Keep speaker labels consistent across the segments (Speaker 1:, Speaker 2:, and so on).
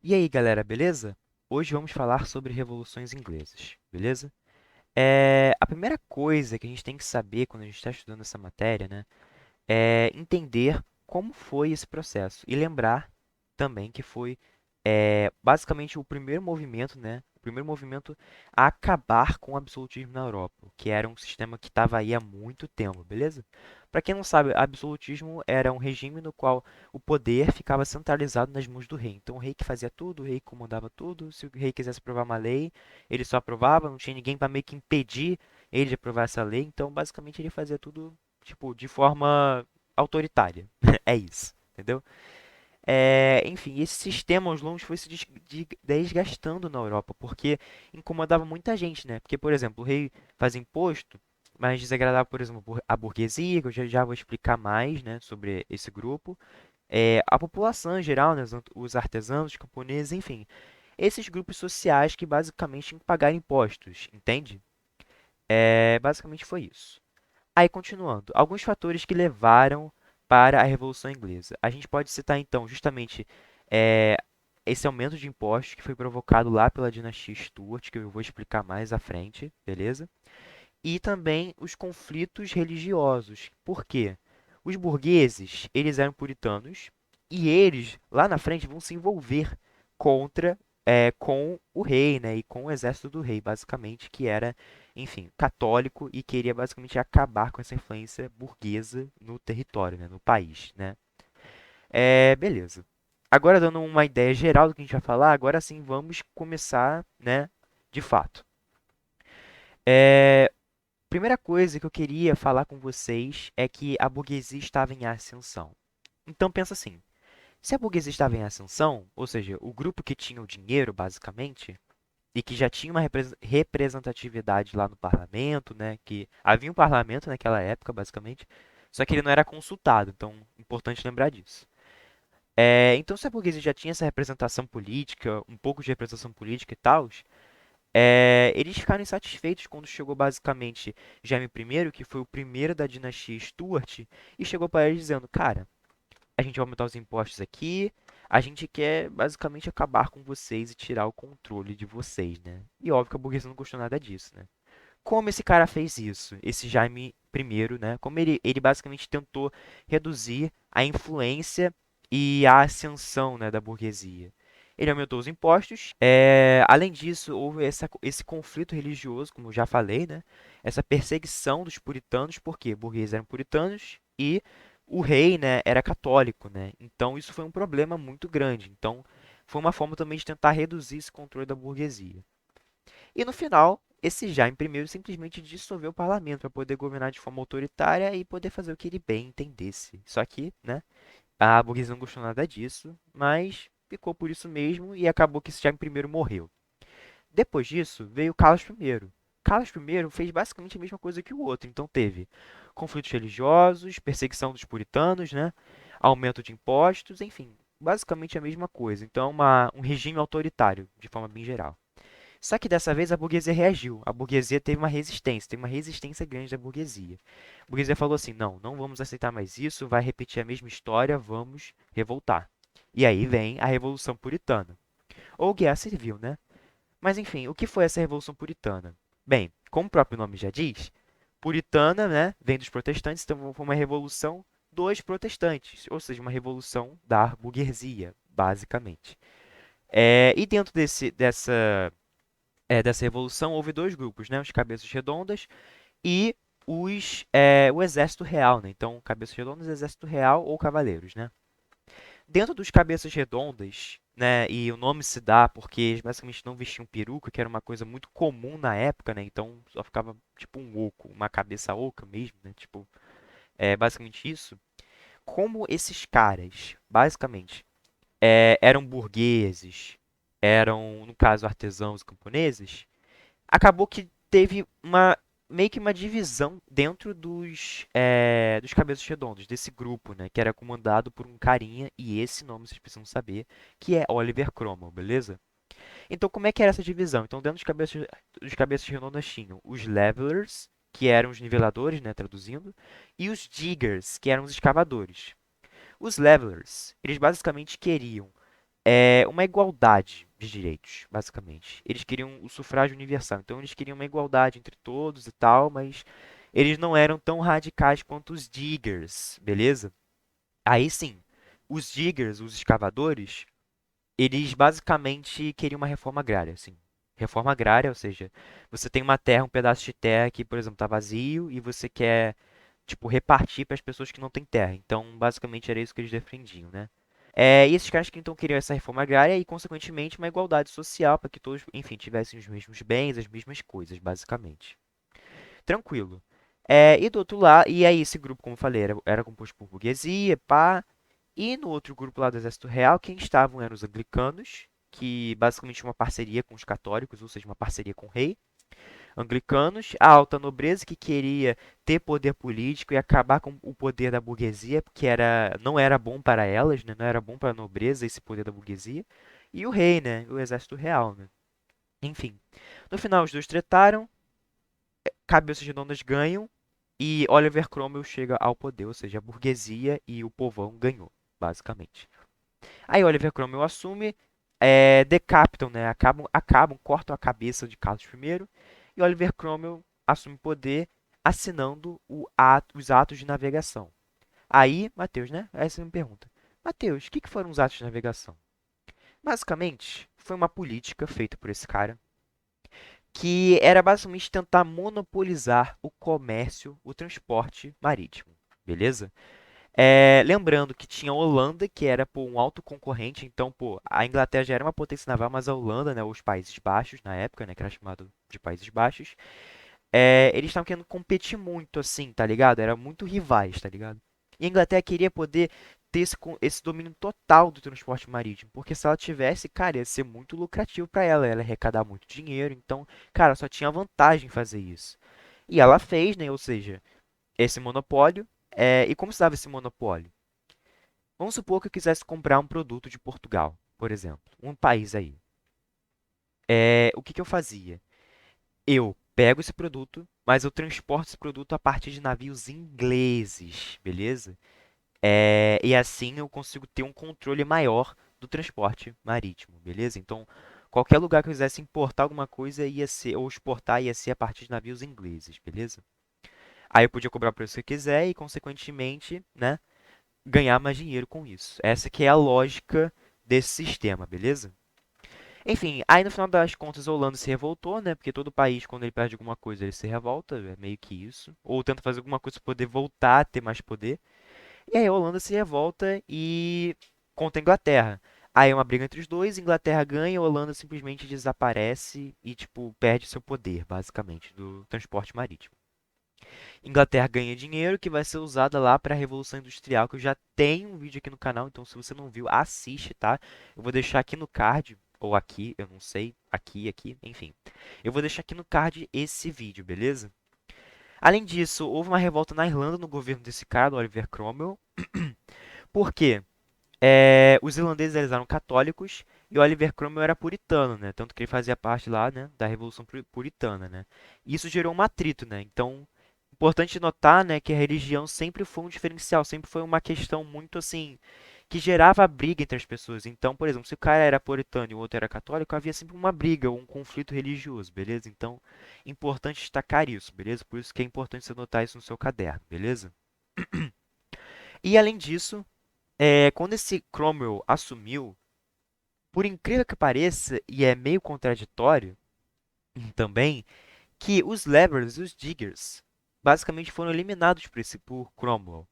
Speaker 1: E aí, galera, beleza? Hoje vamos falar sobre revoluções inglesas, beleza? A primeira coisa que a gente tem que saber quando a gente está estudando essa matéria, né, é entender como foi esse processo e lembrar também que foi basicamente o primeiro movimento, né, o primeiro movimento a acabar com o absolutismo na Europa, que era um sistema que estava aí há muito tempo, beleza? Para quem não sabe, absolutismo era um regime no qual o poder ficava centralizado nas mãos do rei. Então o rei que fazia tudo, o rei que comandava tudo. Se o rei quisesse aprovar uma lei, ele só aprovava, não tinha ninguém para meio que impedir ele de aprovar essa lei. Então basicamente ele fazia tudo tipo de forma autoritária. É isso, entendeu? Enfim, esse sistema aos longos foi se desgastando na Europa, porque incomodava muita gente, né? Porque, por exemplo, o rei fazia imposto, mas desagradava, por exemplo, a burguesia, que eu já vou explicar mais, né, sobre esse grupo. A população em geral, né, os artesãos, os camponeses, enfim. Esses grupos sociais que basicamente tinham que pagar impostos, entende? Basicamente foi isso. Aí, continuando, alguns fatores que levaram para a Revolução Inglesa. A gente pode citar, então, justamente é, esse aumento de impostos que foi provocado lá pela dinastia Stuart, que eu vou explicar mais à frente, beleza? E também os conflitos religiosos. Por quê? Os burgueses, eles eram puritanos e eles, lá na frente, vão se envolver contra com o rei, né, e com o exército do rei, basicamente, que era, enfim, católico e queria basicamente acabar com essa influência burguesa no território, né, no país, né. Beleza. Agora, dando uma ideia geral do que a gente vai falar, agora sim vamos começar, né, de fato. É, Primeira coisa que eu queria falar com vocês é que a burguesia estava em ascensão. Então pensa assim, se a burguesia estava em ascensão, ou seja, o grupo que tinha o dinheiro, basicamente, e que já tinha uma representatividade lá no parlamento, né, que havia um parlamento naquela época, basicamente, só que ele não era consultado, então importante lembrar disso. Então, se a burguesia já tinha essa representação política, um pouco de representação política e tal, eles ficaram insatisfeitos quando chegou basicamente Jaime I, que foi o primeiro da dinastia Stuart, e chegou para eles dizendo: Cara, a gente vai aumentar os impostos aqui, a gente quer basicamente acabar com vocês e tirar o controle de vocês, né? E óbvio que a burguesia não gostou nada disso, né? Como esse cara fez isso? Esse Jaime I, né? Como ele basicamente tentou reduzir a influência e a ascensão, né, da burguesia. Ele aumentou os impostos. Além disso, houve esse conflito religioso, como eu já falei, né? Essa perseguição dos puritanos, porque burgueses eram puritanos e o rei, né, era católico, né? Então isso foi um problema muito grande. Então foi uma forma também de tentar reduzir esse controle da burguesia. E no final, esse Jaime I simplesmente dissolveu o parlamento para poder governar de forma autoritária e poder fazer o que ele bem entendesse. Só que, né, a burguesia não gostou nada disso, mas ficou por isso mesmo e acabou que esse Jaime I morreu. Depois disso, veio Carlos I. Carlos I fez basicamente a mesma coisa que o outro, então teve conflitos religiosos, perseguição dos puritanos, né, aumento de impostos, enfim, basicamente a mesma coisa. Então, um regime autoritário, de forma bem geral. Só que dessa vez a burguesia reagiu. A burguesia teve uma resistência grande da burguesia. A burguesia falou assim: não, não vamos aceitar mais isso, vai repetir a mesma história, vamos revoltar. E aí vem a Revolução Puritana, ou Guerra Civil, né? Mas enfim, o que foi essa Revolução Puritana? Bem, como o próprio nome já diz, puritana, né, vem dos protestantes, então foi uma revolução dos protestantes, ou seja, uma revolução da burguesia, basicamente. E dentro dessa revolução houve dois grupos, né? Os cabeças redondas e o exército real, né? Então, cabeças redondas, exército real ou cavaleiros, né? Dentro dos cabeças redondas, né? E o nome se dá porque eles basicamente não vestiam peruca, que era uma coisa muito comum na época, né? Então só ficava tipo um oco, uma cabeça oca mesmo, né? Tipo, basicamente isso. Como esses caras, basicamente, eram burgueses, eram, no caso, artesãos camponeses, acabou que teve meio que uma divisão dentro dos cabeças redondos, desse grupo, né, que era comandado por um carinha, e esse nome vocês precisam saber, que é Oliver Cromwell, beleza? Então, como é que era essa divisão? Então, dentro dos cabeças redondas tinham os levelers, que eram os niveladores, né, traduzindo, e os diggers, que eram os escavadores. Os levelers, eles basicamente queriam uma igualdade de direitos, basicamente. Eles queriam o sufrágio universal, então eles queriam uma igualdade entre todos e tal, mas eles não eram tão radicais quanto os diggers, beleza? Aí sim, os diggers, os escavadores, eles basicamente queriam uma reforma agrária, assim. Reforma agrária, ou seja, você tem uma terra, um pedaço de terra que, por exemplo, está vazio e você quer, tipo, repartir para as pessoas que não têm terra. Então, basicamente era isso que eles defendiam, né? E esses caras que então queriam essa reforma agrária e, consequentemente, uma igualdade social para que todos, enfim, tivessem os mesmos bens, as mesmas coisas, basicamente. Tranquilo. E do outro lado, e aí esse grupo, como eu falei, era composto por burguesia, pá, e no outro grupo lá do Exército Real, quem estavam eram os anglicanos, que basicamente tinha uma parceria com os católicos, ou seja, uma parceria com o rei. Anglicanos, a alta nobreza que queria ter poder político e acabar com o poder da burguesia, porque não era bom para elas, né? Não era bom para a nobreza esse poder da burguesia. E o rei, né? O Exército Real, né? Enfim, no final os dois tretaram, cabeças redondas ganham e Oliver Cromwell chega ao poder, ou seja, a burguesia e o povão ganhou, basicamente. Aí Oliver Cromwell assume, decapitam, né? Cortam a cabeça de Carlos I e Oliver Cromwell assume o poder assinando os atos de navegação. Aí, Mateus, né? Aí você me pergunta, Mateus, o que foram os atos de navegação? Basicamente, foi uma política feita por esse cara que era basicamente tentar monopolizar o comércio, o transporte marítimo, beleza? Lembrando que tinha a Holanda, que era pô, um alto concorrente, então pô, a Inglaterra já era uma potência naval, mas a Holanda, né, os Países Baixos na época, né, que era chamado de Países Baixos, eles estavam querendo competir muito assim, tá ligado? Era muito rivais, tá ligado? E a Inglaterra queria poder ter esse domínio total do transporte marítimo, porque se ela tivesse, cara, ia ser muito lucrativo para ela ia arrecadar muito dinheiro, então, cara, só tinha vantagem em fazer isso. E ela fez, né, ou seja, esse monopólio, e como se dava esse monopólio? Vamos supor que eu quisesse comprar um produto de Portugal, por exemplo, um país aí. O que que eu fazia? Eu pego esse produto, mas eu transporto esse produto a partir de navios ingleses, beleza? E assim eu consigo ter um controle maior do transporte marítimo, beleza? Então, qualquer lugar que eu quisesse importar alguma coisa ia ser, ou exportar ia ser a partir de navios ingleses, beleza? Aí eu podia cobrar o preço que eu quiser e, consequentemente, né, ganhar mais dinheiro com isso. Essa que é a lógica desse sistema, beleza? Enfim, aí no final das contas a Holanda se revoltou, né? Porque todo país, quando ele perde alguma coisa, ele se revolta, é meio que isso. Ou tenta fazer alguma coisa para poder voltar a ter mais poder. E aí a Holanda se revolta e contra a Inglaterra. Aí é uma briga entre os dois, Inglaterra ganha, a Holanda simplesmente desaparece e, tipo, perde seu poder, basicamente, do transporte marítimo. Inglaterra ganha dinheiro que vai ser usada lá para a Revolução Industrial, que eu já tenho um vídeo aqui no canal, então se você não viu, assiste, tá? Eu vou deixar aqui no card, ou aqui, eu não sei, aqui, enfim. Eu vou deixar aqui no card esse vídeo, beleza? Além disso, houve uma revolta na Irlanda no governo desse cara, do Oliver Cromwell. Por quê? Os irlandeses eles eram católicos e Oliver Cromwell era puritano, né? Tanto que ele fazia parte lá, né, da Revolução Puritana, né? E isso gerou um atrito, né? Então, importante notar, né, que a religião sempre foi um diferencial, sempre foi uma questão muito assim que gerava briga entre as pessoas. Então, por exemplo, se o cara era puritano e o outro era católico, havia sempre uma briga ou um conflito religioso, beleza? Então, importante destacar isso, beleza? Por isso que é importante você notar isso no seu caderno, beleza? E além disso, quando esse Cromwell assumiu, por incrível que pareça, e é meio contraditório também, que os Levers e os Diggers basicamente foram eliminados por Cromwell.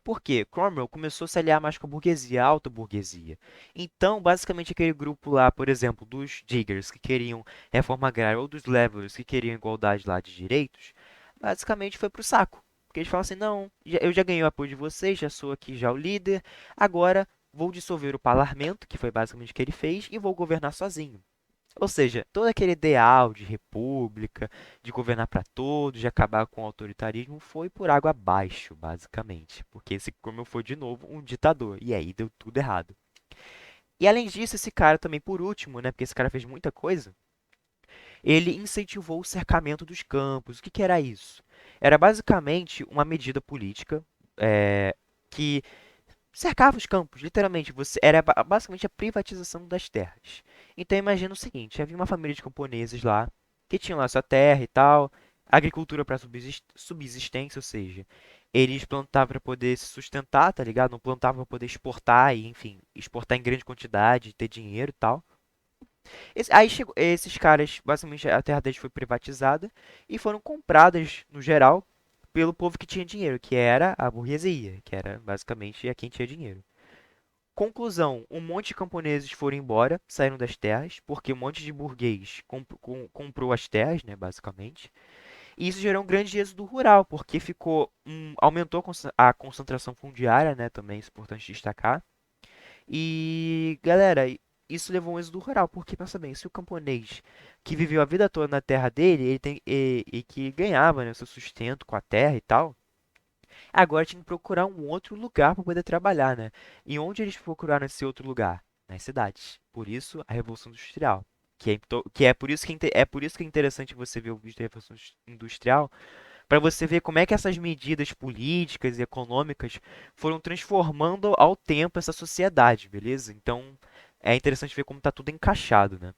Speaker 1: Por quê? Cromwell começou a se aliar mais com a burguesia, a alta burguesia. Então, basicamente, aquele grupo lá, por exemplo, dos Diggers que queriam reforma agrária ou dos Levers que queriam igualdade lá de direitos, basicamente foi pro saco. Porque eles falam assim, não, eu já ganhei o apoio de vocês, já sou aqui já o líder, agora vou dissolver o parlamento, que foi basicamente o que ele fez, e vou governar sozinho. Ou seja, todo aquele ideal de república, de governar para todos, de acabar com o autoritarismo, foi por água abaixo, basicamente. Porque esse Cromwell foi de novo um ditador. E aí deu tudo errado. E além disso, esse cara também, por último, né, porque esse cara fez muita coisa, ele incentivou o cercamento dos campos. O que, que era isso? Era basicamente uma medida política que cercava os campos, literalmente. Você era basicamente a privatização das terras. Então imagina o seguinte, havia uma família de camponeses lá que tinham lá sua terra e tal, agricultura para subsistência, ou seja, eles plantavam para poder se sustentar, tá ligado? Não plantavam para poder exportar e, enfim, exportar em grande quantidade, ter dinheiro e tal. Aí chegou, esses caras, basicamente a terra deles foi privatizada e foram compradas, no geral, pelo povo que tinha dinheiro, que era a burguesia, que era basicamente a quem tinha dinheiro. Conclusão, um monte de camponeses foram embora, saíram das terras, porque um monte de burguês comprou as terras, né, basicamente. E isso gerou um grande êxodo rural, porque aumentou a concentração fundiária, né, também é importante destacar. E, galera, isso levou a um êxodo rural, porque pensa bem, se o camponês que viveu a vida toda na terra dele, e que ganhava, né, seu sustento com a terra e tal, agora tinha que procurar um outro lugar para poder trabalhar, né? E onde eles procuraram esse outro lugar? Nas cidades. Por isso, a Revolução Industrial. Que é por isso é por isso que é interessante você ver o vídeo da Revolução Industrial, para você ver como é que essas medidas políticas e econômicas foram transformando ao tempo essa sociedade, beleza? Então, é interessante ver como está tudo encaixado, né?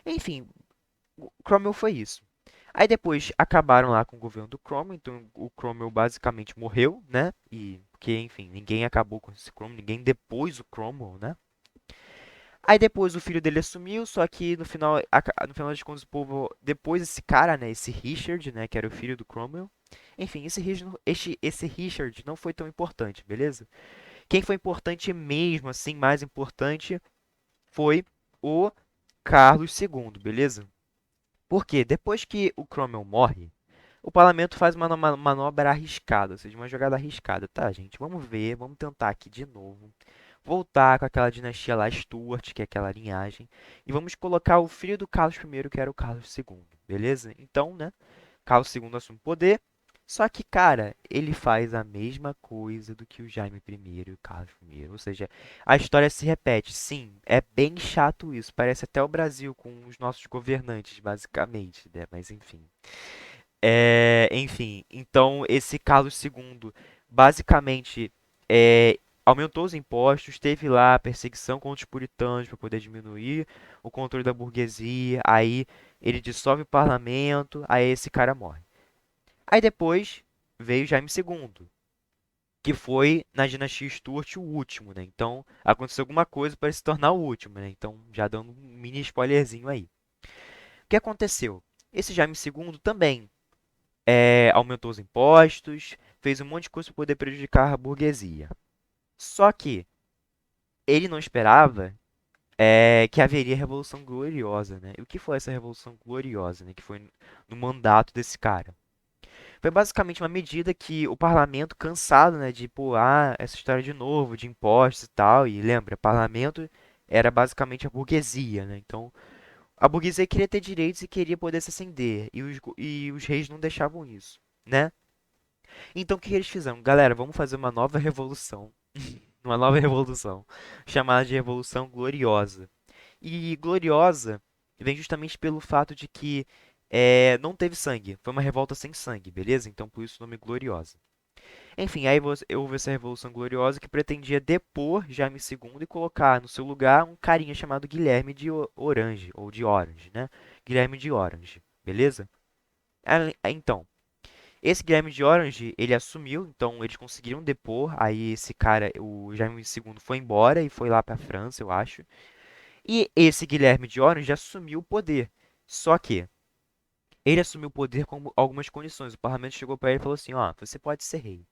Speaker 1: Enfim, o Cromwell foi isso. Aí depois acabaram lá com o governo do Cromwell, então o Cromwell basicamente morreu, né? E porque, enfim, ninguém acabou com esse Cromwell, ninguém depôs o Cromwell, né? Aí depois o filho dele assumiu, só que no final das contas o povo, depois esse cara, né, esse Richard, né, que era o filho do Cromwell, enfim, esse Richard não foi tão importante, beleza? Quem foi importante mesmo, assim, mais importante, foi o Carlos II, beleza? Porque depois que o Cromwell morre, o parlamento faz uma manobra arriscada, ou seja, uma jogada arriscada. Tá, gente, vamos ver, vamos tentar aqui de novo. Voltar com aquela dinastia lá, Stuart, que é aquela linhagem. E vamos colocar o filho do Carlos I, que era o Carlos II, beleza? Então, né, Carlos II assume o poder. Só que, cara, ele faz a mesma coisa do que o Jaime I e o Carlos I. Ou seja, a história se repete. Sim, é bem chato isso. Parece até o Brasil com os nossos governantes, basicamente, né? Mas enfim. Enfim, então esse Carlos II basicamente aumentou os impostos, teve lá a perseguição contra os puritanos para poder diminuir o controle da burguesia, aí ele dissolve o parlamento, aí esse cara morre. Aí depois veio Jaime II, que foi na dinastia Stuart o último, né? Então aconteceu alguma coisa para se tornar o último, né? Então já dando um mini spoilerzinho aí. O que aconteceu? Esse Jaime II também aumentou os impostos, fez um monte de coisa para poder prejudicar a burguesia. Só que ele não esperava que haveria Revolução Gloriosa, né? E o que foi essa Revolução Gloriosa, né? Que foi no mandato desse cara. Foi basicamente uma medida que o parlamento, cansado, né, de pô, essa história de novo, de impostos e tal, e lembra, parlamento era basicamente a burguesia, né? Então, a burguesia queria ter direitos e queria poder se ascender, e os reis não deixavam isso, né? Então o que eles fizeram? Galera, vamos fazer uma nova revolução. Uma nova revolução. Chamada de Revolução Gloriosa. E gloriosa vem justamente pelo fato de que não teve sangue. Foi uma revolta sem sangue, beleza? Então por isso o nome Gloriosa. Enfim, aí houve essa Revolução Gloriosa que pretendia depor Jaime II e colocar no seu lugar um carinha chamado Guilherme de Orange, ou de Orange, né? Guilherme de Orange, beleza? Então, esse Guilherme de Orange, ele assumiu, então eles conseguiram depor. Aí esse cara, o Jaime II, foi embora e foi lá para a França, eu acho. E esse Guilherme de Orange assumiu o poder. Só que ele assumiu o poder com algumas condições. O parlamento chegou para ele e falou assim: ó, você pode ser rei,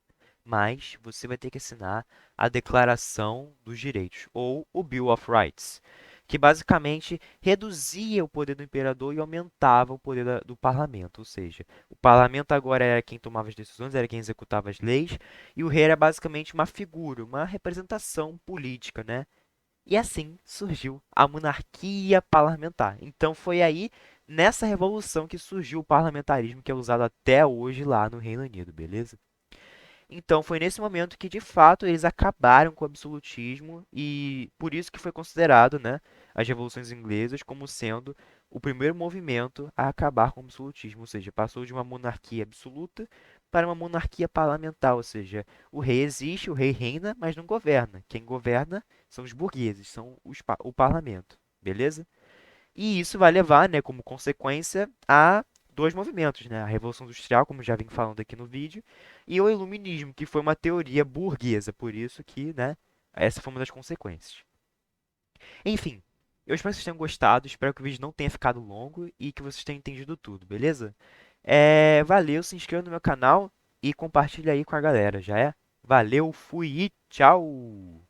Speaker 1: mas você vai ter que assinar a Declaração dos Direitos, ou o Bill of Rights, que basicamente reduzia o poder do imperador e aumentava o poder do parlamento. Ou seja, o parlamento agora era quem tomava as decisões, era quem executava as leis, e o rei era basicamente uma figura, uma representação política, né? E assim surgiu a monarquia parlamentar. Então foi aí, nessa revolução, que surgiu o parlamentarismo que é usado até hoje lá no Reino Unido, beleza? Então foi nesse momento que de fato eles acabaram com o absolutismo e por isso que foi considerado, né, as revoluções inglesas como sendo o primeiro movimento a acabar com o absolutismo, ou seja, passou de uma monarquia absoluta para uma monarquia parlamentar, ou seja, o rei existe, o rei reina, mas não governa. Quem governa são os burgueses, são o parlamento, beleza? E isso vai levar, né, como consequência, a dois movimentos, né? A Revolução Industrial, como já vim falando aqui no vídeo, e o Iluminismo, que foi uma teoria burguesa, por isso que, né, essa foi uma das consequências. Enfim, eu espero que vocês tenham gostado, espero que o vídeo não tenha ficado longo e que vocês tenham entendido tudo, beleza? Valeu, se inscreva no meu canal e compartilha aí com a galera, já é? Valeu, fui e tchau!